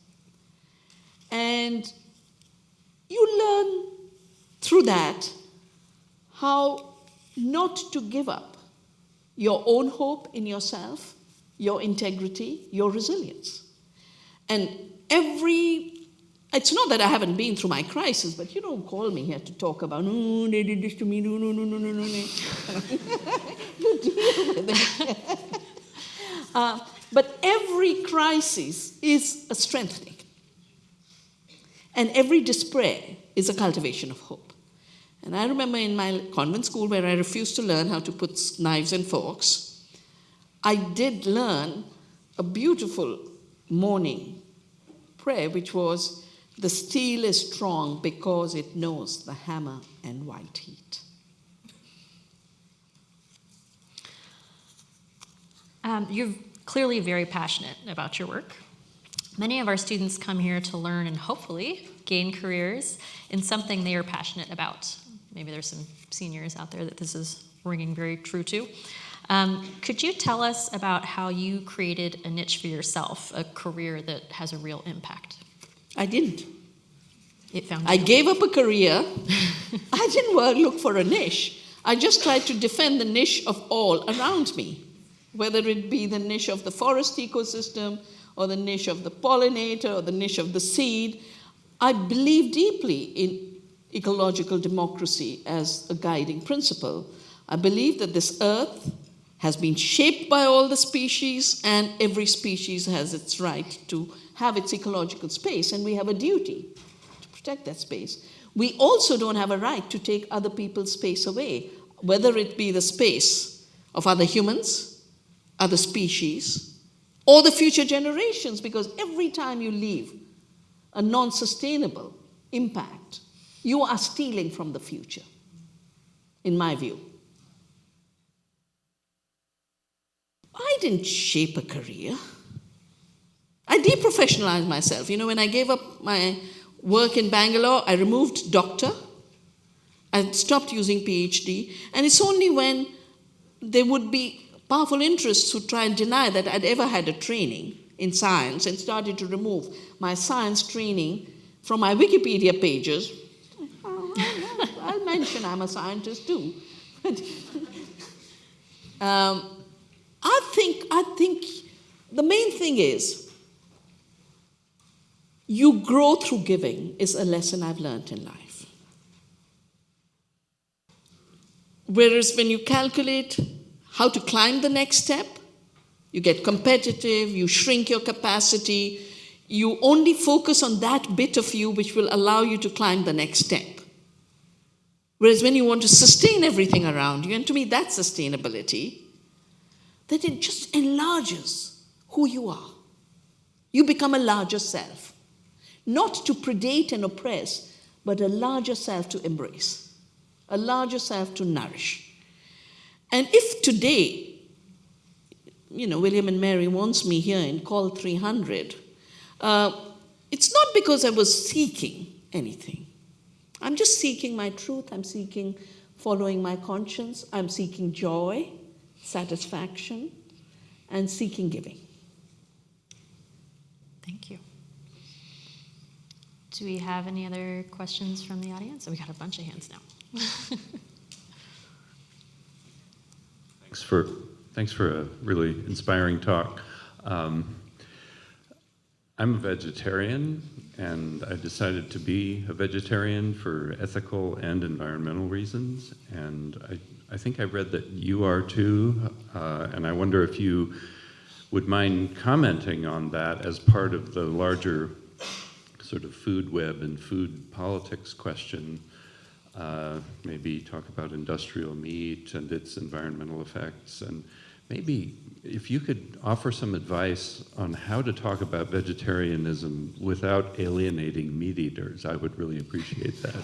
And you learn through that how not to give up your own hope in yourself, your integrity, your resilience. And it's not that I haven't been through my crisis, but you don't call me here to talk about, no, they did this to me, no. You deal with it. But every crisis is a strengthening. And every despair is a cultivation of hope. And I remember in my convent school where I refused to learn how to put knives and forks, I did learn a beautiful morning prayer, which was, the steel is strong because it knows the hammer and white heat. You're clearly very passionate about your work. Many of our students come here to learn and hopefully gain careers in something they are passionate about. Maybe there's some seniors out there that this is ringing very true to. Could you tell us about how you created a niche for yourself, a career that has a real impact? I didn't. It found I you. gave up a career. I didn't look for a niche. I just tried to defend the niche of all around me, whether it be the niche of the forest ecosystem or the niche of the pollinator or the niche of the seed. I believe deeply in ecological democracy as a guiding principle. I believe that this earth has been shaped by all the species, and every species has its right to have its ecological space, and we have a duty to protect that space. We also don't have a right to take other people's space away, whether it be the space of other humans, other species, or the future generations, because every time you leave a non-sustainable impact, you are stealing from the future, in my view. I didn't shape a career. I deprofessionalized myself. When I gave up my work in Bangalore, I removed doctor. I stopped using Ph.D. And it's only when there would be powerful interests who try and deny that I'd ever had a training in science and started to remove my science training from my Wikipedia pages. I'll mention I'm a scientist too. I think the main thing is you grow through giving is a lesson I've learned in life. Whereas when you calculate how to climb the next step, you get competitive, you shrink your capacity, you only focus on that bit of you which will allow you to climb the next step. Whereas when you want to sustain everything around you, and to me that's sustainability, that it just enlarges who you are. You become a larger self, not to predate and oppress, but a larger self to embrace, a larger self to nourish. And if today, William and Mary wants me here in COLL 300, it's not because I was seeking anything. I'm just seeking my truth. I'm seeking following my conscience. I'm seeking joy, satisfaction, and seeking giving. Thank you. Do we have any other questions from the audience? Oh, we got a bunch of hands now. Thanks for a really inspiring talk. I'm a vegetarian, and I decided to be a vegetarian for ethical and environmental reasons. And I think I read that you are too, and I wonder if you would mind commenting on that as part of the larger sort of food web and food politics question. Maybe talk about industrial meat and its environmental effects, and maybe if you could offer some advice on how to talk about vegetarianism without alienating meat eaters, I would really appreciate that.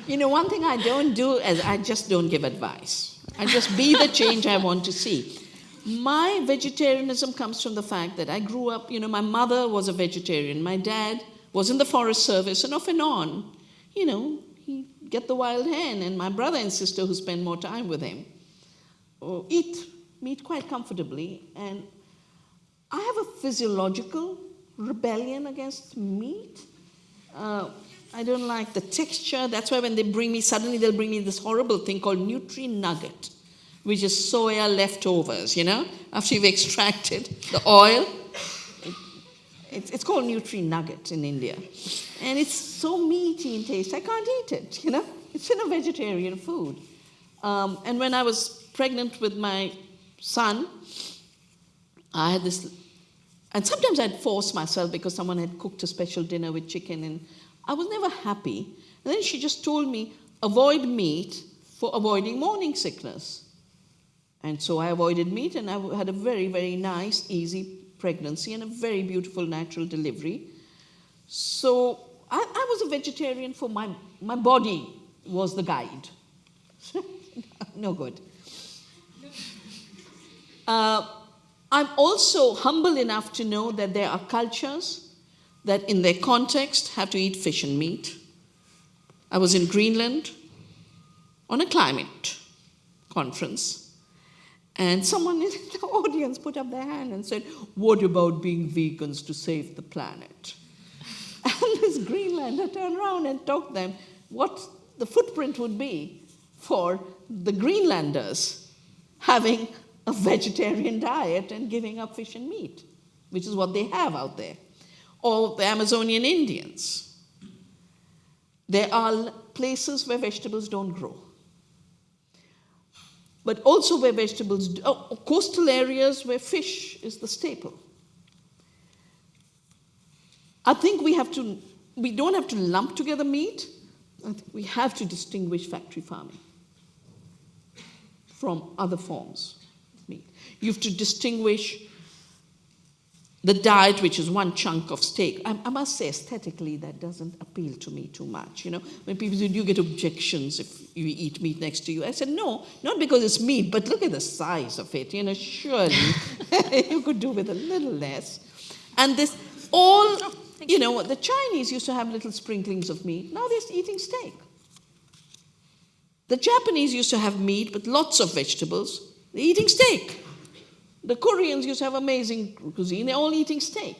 One thing I don't do is I just don't give advice. I just be the change I want to see. My vegetarianism comes from the fact that I grew up, my mother was a vegetarian, my dad was in the Forest Service, and off and on, he'd get the wild hen, and my brother and sister who spend more time with him eat meat quite comfortably. And I have a physiological rebellion against meat. I don't like the texture. That's why when they bring me, suddenly they'll bring me this horrible thing called Nutri-Nugget, which is soya leftovers, after you've extracted the oil. It's called Nutri-Nugget in India. And it's so meaty in taste, I can't eat it, It's in a vegetarian food. And when I was pregnant with my son, I had this, and sometimes I'd force myself because someone had cooked a special dinner with chicken, and I was never happy. And then she just told me, avoid meat for avoiding morning sickness. And so I avoided meat, and I had a very, very nice, easy pregnancy and a very beautiful natural delivery. So I was a vegetarian for my body was the guide. No good. I'm also humble enough to know that there are cultures that in their context have to eat fish and meat. I was in Greenland on a climate conference, and someone in the audience put up their hand and said, "What about being vegans to save the planet?" And this Greenlander turned around and told them what the footprint would be for the Greenlanders having a vegetarian diet and giving up fish and meat, which is what they have out there. Or the Amazonian Indians. There are places where vegetables don't grow. But also where vegetables, coastal areas where fish is the staple. I think we don't have to lump together meat. I think we have to distinguish factory farming from other forms of meat. You have to distinguish the diet, which is one chunk of steak. I must say, aesthetically, that doesn't appeal to me too much. When people say, "Do you get objections if you eat meat next to you?" I said, no, not because it's meat, but look at the size of it. Surely you could do with a little less. And this all, the Chinese used to have little sprinklings of meat. Now they're eating steak. The Japanese used to have meat with lots of vegetables. They're eating steak. The Koreans used to have amazing cuisine. They're all eating steak.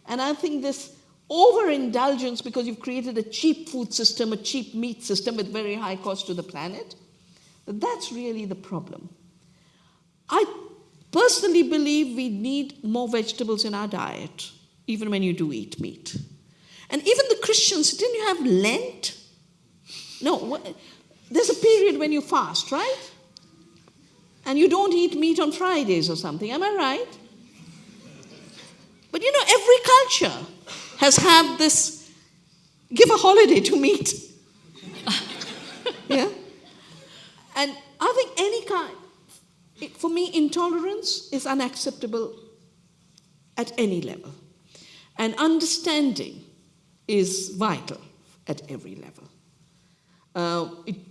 And I think this overindulgence, because you've created a cheap food system, a cheap meat system with very high cost to the planet, that's really the problem. I personally believe we need more vegetables in our diet, even when you do eat meat. And even the Christians, didn't you have Lent? No, there's a period when you fast, right? And you don't eat meat on Fridays or something, am I right? But every culture has had this, give a holiday to meat. Yeah? And I think any kind, for me, intolerance is unacceptable at any level. And understanding is vital at every level.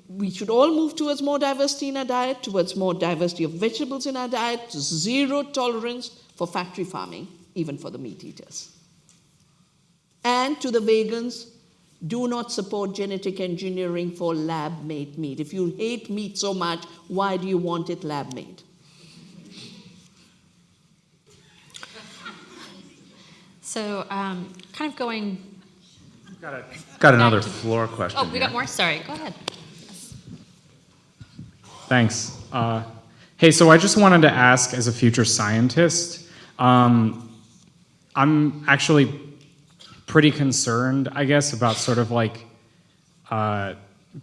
We should all move towards more diversity in our diet, towards more diversity of vegetables in our diet, to zero tolerance for factory farming, even for the meat eaters. And to the vegans, do not support genetic engineering for lab-made meat. If you hate meat so much, why do you want it lab-made? So, kind of going. Got another floor question. Oh, we got more? Sorry, go ahead. Thanks. Hey, so I just wanted to ask, as a future scientist, I'm actually pretty concerned, I guess, about sort of like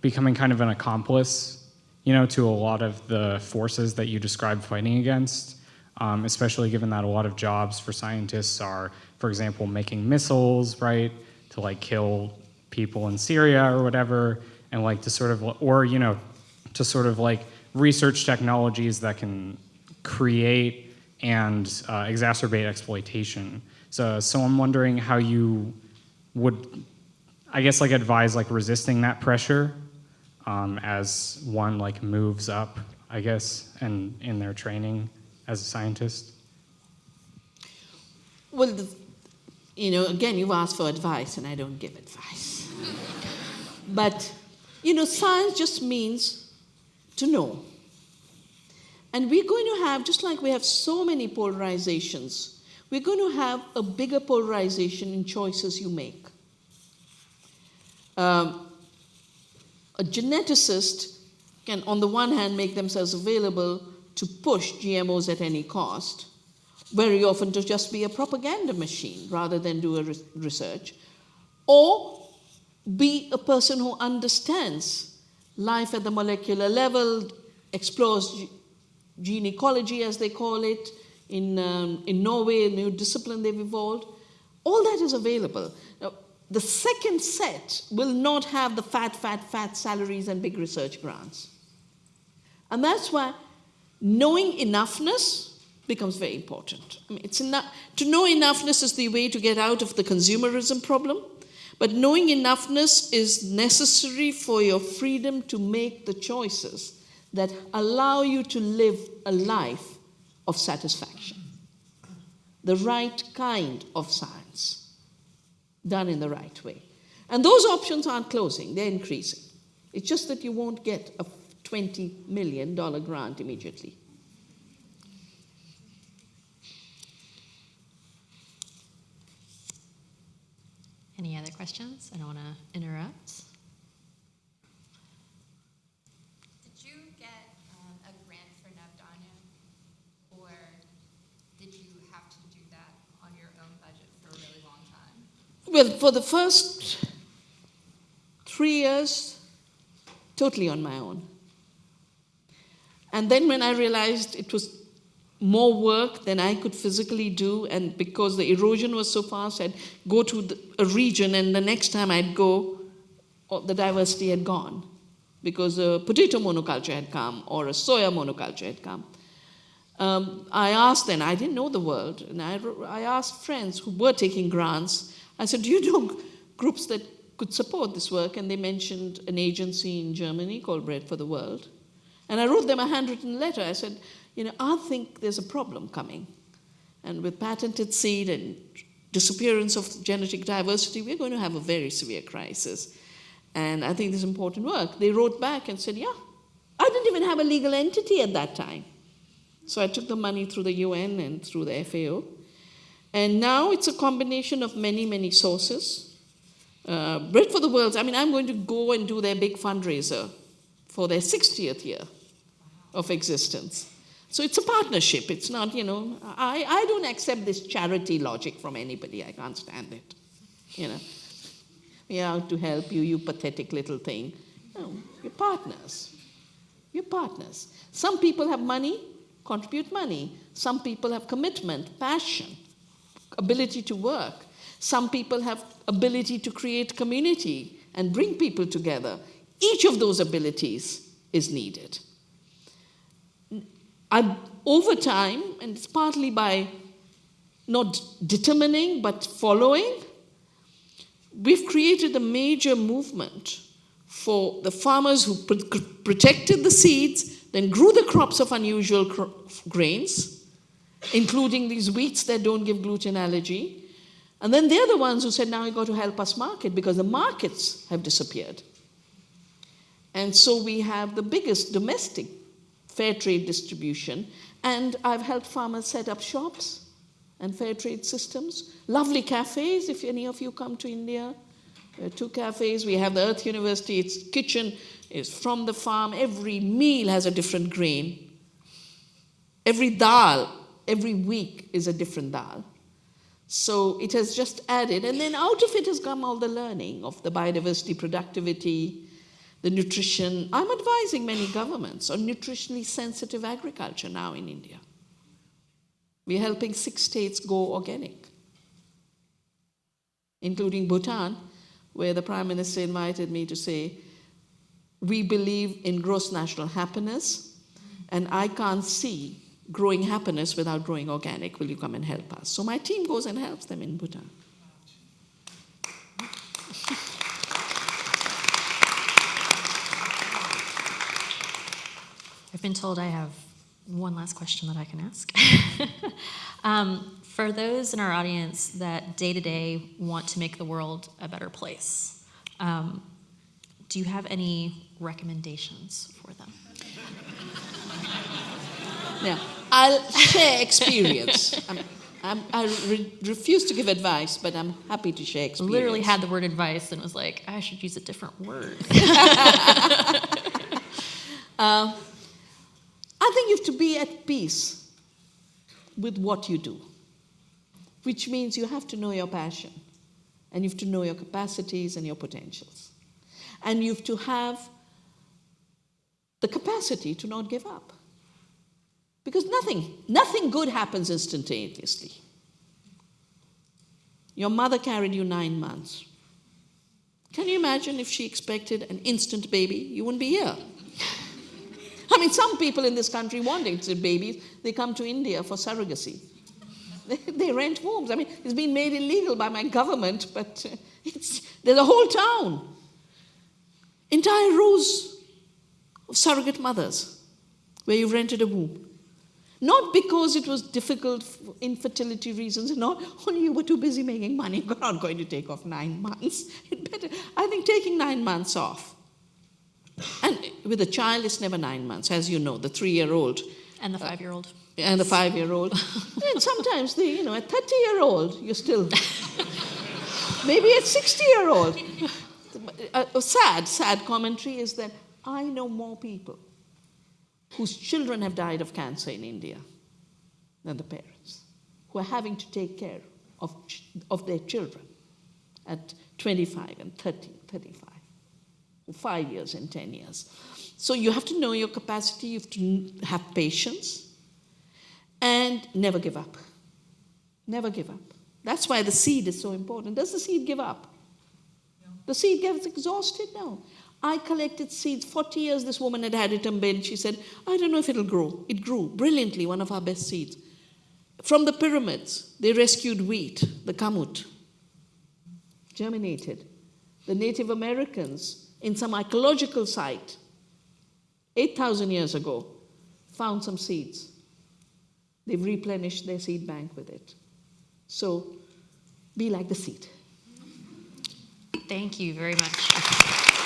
becoming kind of an accomplice, to a lot of the forces that you described fighting against, especially given that a lot of jobs for scientists are, for example, making missiles, right, to like kill people in Syria or whatever, and like to sort of, or, to sort of like research technologies that can create and exacerbate exploitation. So I'm wondering how you would, I guess, like advise like resisting that pressure as one like moves up, I guess, and in their training as a scientist. Well, again, you've asked for advice, and I don't give advice. But, science just means to know. And we're going to have, just like we have so many polarizations, we're going to have a bigger polarization in choices you make. A geneticist can, on the one hand, make themselves available to push GMOs at any cost, very often to just be a propaganda machine rather than do a research, or be a person who understands life at the molecular level, explores gene ecology, as they call it, in Norway, a new discipline they've evolved. All that is available. Now, the second set will not have the fat salaries and big research grants. And that's why knowing enoughness becomes very important. I mean, to know enoughness is the way to get out of the consumerism problem, but knowing enoughness is necessary for your freedom to make the choices that allow you to live a life of satisfaction. The right kind of science. done in the right way. And those options aren't closing, they're increasing. It's just that you won't get a $20 million grant immediately. Any other questions? I don't want to interrupt. Did you get a grant for Navdanya, or did you have to do that on your own budget for a really long time? Well, for the first 3 years, totally on my own. And then when I realized it was more work than I could physically do, and because the erosion was so fast, I'd go to a region, and the next time I'd go, the diversity had gone, because a potato monoculture had come or a soya monoculture had come. I asked then, I didn't know the world, and I asked friends who were taking grants, I said, do you know groups that could support this work? And they mentioned an agency in Germany called Bread for the World. And I wrote them a handwritten letter. I said, I think there's a problem coming. And with patented seed and disappearance of genetic diversity, we're going to have a very severe crisis. And I think this is important work. They wrote back and said, yeah, I didn't even have a legal entity at that time. So I took the money through the UN and through the FAO. And now it's a combination of many, many sources. Bread for the World, I'm going to go and do their big fundraiser for their 60th year of existence. So it's a partnership. It's not, I don't accept this charity logic from anybody. I can't stand it. We're out to help you, you pathetic little thing. No, you're partners. You're partners. Some people have money, contribute money. Some people have commitment, passion, ability to work. Some people have ability to create community and bring people together. Each of those abilities is needed. Over time, and it's partly by not determining but following, we've created a major movement for the farmers who protected the seeds, then grew the crops of unusual grains, including these wheats that don't give gluten allergy. And then they're the ones who said, now you've got to help us market, because the markets have disappeared. And so we have the biggest domestic fair trade distribution, and I've helped farmers set up shops and fair trade systems. Lovely cafes, if any of you come to India. There are 2 cafes. We have the Earth University. Its kitchen is from the farm. Every meal has a different grain. Every dal, every week is a different dal. So it has just added, and then out of it has come all the learning of the biodiversity, productivity, the nutrition. I'm advising many governments on nutritionally sensitive agriculture now in India. We're helping 6 states go organic, including Bhutan, where the Prime Minister invited me to say, we believe in gross national happiness, and I can't see growing happiness without growing organic. Will you come and help us? So my team goes and helps them in Bhutan. I've been told I have one last question that I can ask. For those in our audience that day to day want to make the world a better place, do you have any recommendations for them? Now, I'll share experience. I refuse to give advice, but I'm happy to share experience. Literally had the word advice and was like, I should use a different word. I think you have to be at peace with what you do, which means you have to know your passion, and you have to know your capacities and your potentials. And you have to have the capacity to not give up. Because nothing good happens instantaneously. Your mother carried you 9 months. Can you imagine if she expected an instant baby? You wouldn't be here. Some people in this country want instant babies. They come to India for surrogacy. They rent homes. It's been made illegal by my government, but there's a whole town. Entire rows of surrogate mothers where you've rented a womb. Not because it was difficult for infertility reasons, not only you were too busy making money, you're not going to take off 9 months. I think taking 9 months off. And with a child, it's never 9 months, as you know, the 3-year-old. And the 5-year-old. And the 5-year-old. And sometimes, at 30-year-old, you're still, maybe at 60-year-old. A sad commentary is that I know more people whose children have died of cancer in India than the parents, who are having to take care of their children at 25 and 30, 35, for 5 years and 10 years. So you have to know your capacity, you have to have patience, and never give up. Never give up. That's why the seed is so important. Does the seed give up? The seed gets exhausted? No. I collected seeds. 40 years this woman had it in bed. She said, I don't know if it'll grow. It grew brilliantly, one of our best seeds. From the pyramids, they rescued wheat, the kamut, germinated. The Native Americans, in some ecological site, 8,000 years ago, found some seeds. They've replenished their seed bank with it. So, be like the seed. Thank you very much.